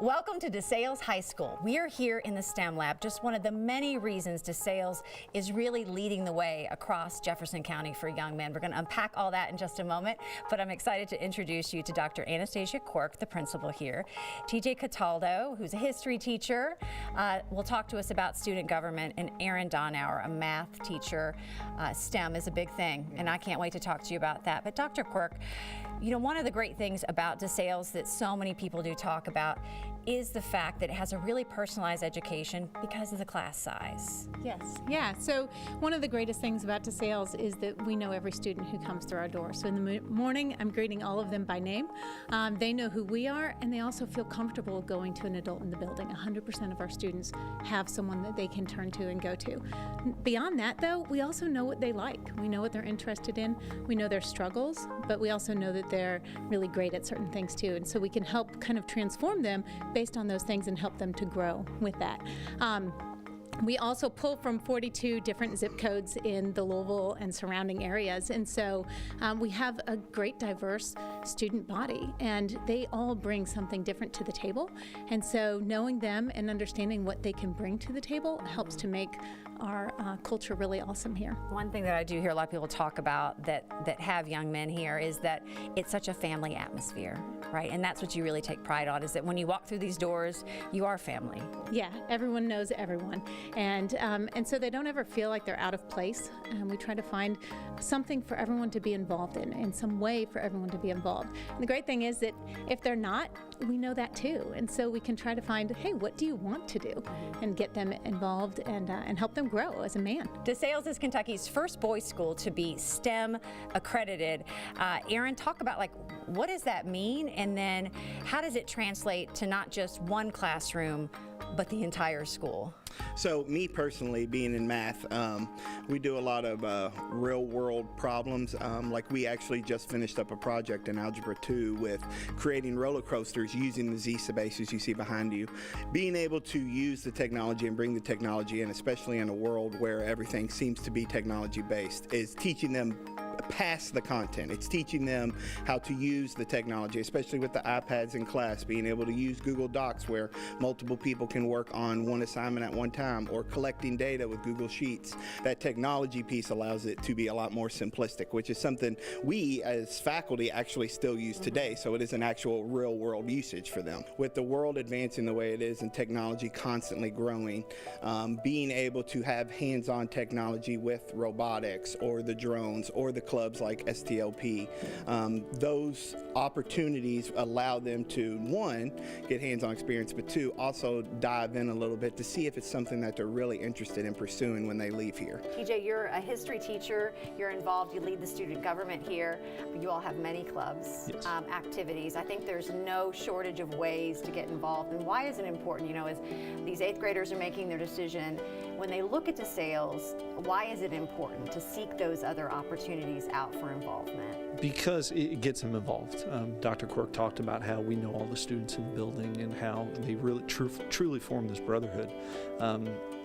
Welcome to DeSales High School. We are here in the STEM lab, just one of the many reasons DeSales is really leading the way across Jefferson County for young men. We're going to unpack all that in just a moment, but I'm excited to introduce you to Dr. Anastasia Quirk, the principal here. TJ Cataldo, who's a history teacher, will talk to us about student government, and Aaron Donauer, a math teacher. STEM is a big thing, and I can't wait to talk to you about that. But Dr. Quirk, you know, one of the great things about DeSales that so many people do talk about is the fact that it has a really personalized education because of the class size. Yes, yeah. So one of the greatest things about DeSales is that we know every student who comes through our door. So in the morning, I'm greeting all of them by name. They know who we are, and they also feel comfortable going to an adult in the building. 100% of our students have someone that they can turn to and go to. Beyond that, though, we also know what they like. We know what they're interested in. We know their struggles, but we also know that they're really great at certain things too. And so we can help kind of transform them based on those things and help them to grow with that. We also pull from 42 different zip codes in the Louisville and surrounding areas, and so we have a great diverse student body, and they all bring something different to the table, and so knowing them and understanding what they can bring to the table helps to make our culture really awesome here. One thing that I do hear a lot of people talk about that have young men here is that it's such a family atmosphere, right? And that's what you really take pride on, is that when you walk through these doors, you are family. Yeah, everyone knows everyone. And so they don't ever feel like they're out of place. We try to find something for everyone to be involved in some way for everyone to be involved. And the great thing is that if they're not, we know that too. And so we can try to find, hey, what do you want to do? And get them involved and help them grow as a man. DeSales is Kentucky's first boys' school to be STEM accredited. Aaron, talk about what does that mean? And then how does it translate to not just one classroom, but the entire school? So me personally, being in math, we do a lot of real world problems. Like we actually just finished up a project in Algebra 2 with creating roller coasters using the Z spaces you see behind you. Being able to use the technology and bring the technology in, especially in a world where everything seems to be technology based, is teaching them past the content. It's teaching them how to use the technology, especially with the iPads in class, being able to use Google Docs where multiple people can work on one assignment at one time, or collecting data with Google Sheets. That technology piece allows it to be a lot more simplistic, which is something we as faculty actually still use today, so it is an actual real world usage for them. With the world advancing the way it is and technology constantly growing, being able to have hands-on technology with robotics or the drones or the clubs like STLP, those opportunities allow them to, one, get hands-on experience, but two, also dive in a little bit to see if it's something that they're really interested in pursuing when they leave here. TJ, you're a history teacher, you're involved, you lead the student government here, you all have many clubs, yes. Activities. I think there's no shortage of ways to get involved. And why is it important? You know, as these 8th graders are making their decision, when they look at DeSales, why is it important to seek those other opportunities out for involvement? Because it gets them involved. Dr. Quirk talked about how we know all the students in the building and how they really truly form this brotherhood.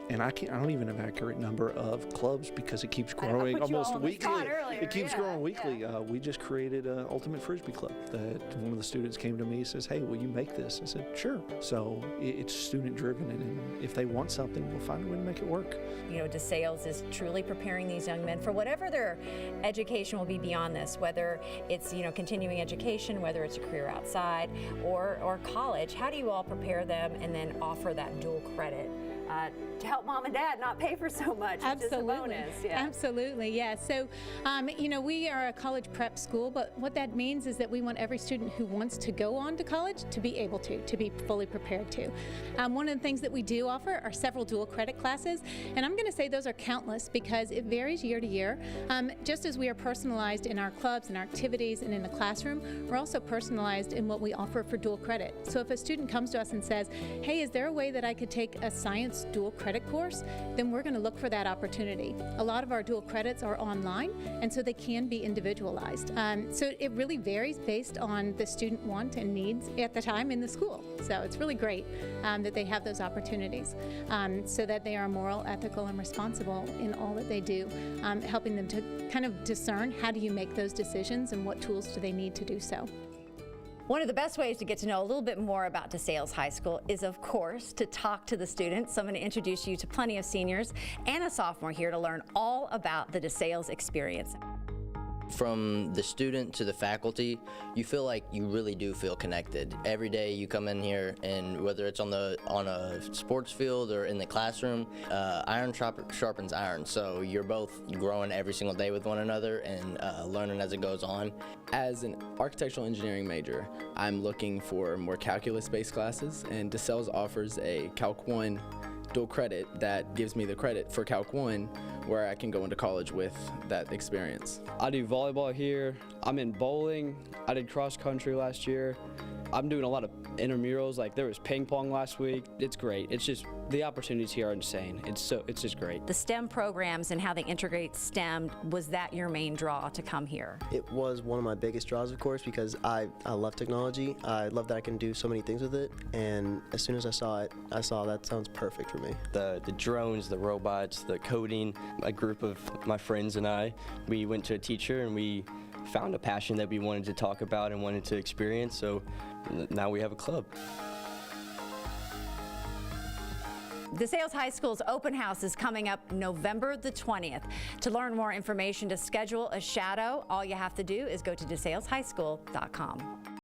And I don't even have an accurate number of clubs because it keeps growing almost weekly. It keeps growing weekly. Yeah. We just created an Ultimate Frisbee Club that one of the students came to me and says, hey, will you make this? I said, sure. So it's student driven, and if they want something, we'll find a way to make it work. You know, DeSales is truly preparing these young men for whatever their education will be beyond this, whether it's, you know, continuing education, whether it's a career outside or college. How do you all prepare them and then offer that dual credit to help mom and dad not pay for so much, which is a bonus? Yeah. Absolutely, yeah. So, you know, we are a college prep school, but what that means is that we want every student who wants to go on to college to be able to be fully prepared to. One of the things that we do offer are several dual credit classes, and I'm going to say those are countless because it varies year to year. Just as we are personalized in our clubs and our activities and in the classroom, we're also personalized in what we offer for dual credit. So if a student comes to us and says, hey, is there a way that I could take a science dual credit course, then we're going to look for that opportunity. A lot of our dual credits are online, and so they can be individualized. So it really varies based on the student want and needs at the time in the school. So it's really great that they have those opportunities so that they are moral, ethical, and responsible in all that they do, helping them to kind of discern how do you make those decisions and what tools do they need to do so. One of the best ways to get to know a little bit more about DeSales High School is, of course, to talk to the students. So I'm going to introduce you to plenty of seniors and a sophomore here to learn all about the DeSales experience. From the student to the faculty, you feel like you really do feel connected. Every day you come in here, and whether it's on a sports field or in the classroom, iron sharpens iron. So you're both growing every single day with one another and learning as it goes on. As an architectural engineering major, I'm looking for more calculus-based classes, and DeSales offers a Calc 1 dual credit that gives me the credit for Calc 1 where I can go into college with that experience. I do volleyball here. I'm in bowling. I did cross country last year. I'm doing a lot of intramurals, like there was ping pong last week. It's great. It's just, the opportunities here are insane. It's just great. The STEM programs and how they integrate STEM, was that your main draw to come here? It was one of my biggest draws, of course, because I love technology. I love that I can do so many things with it, and as soon as I saw it, I saw that sounds perfect for me. The drones, the robots, the coding. A group of my friends and I, we went to a teacher and we found a passion that we wanted to talk about and wanted to experience, so now we have a club. DeSales High School's open house is coming up November the 20th. To learn more information to schedule a shadow, all you have to do is go to DeSalesHighSchool.com.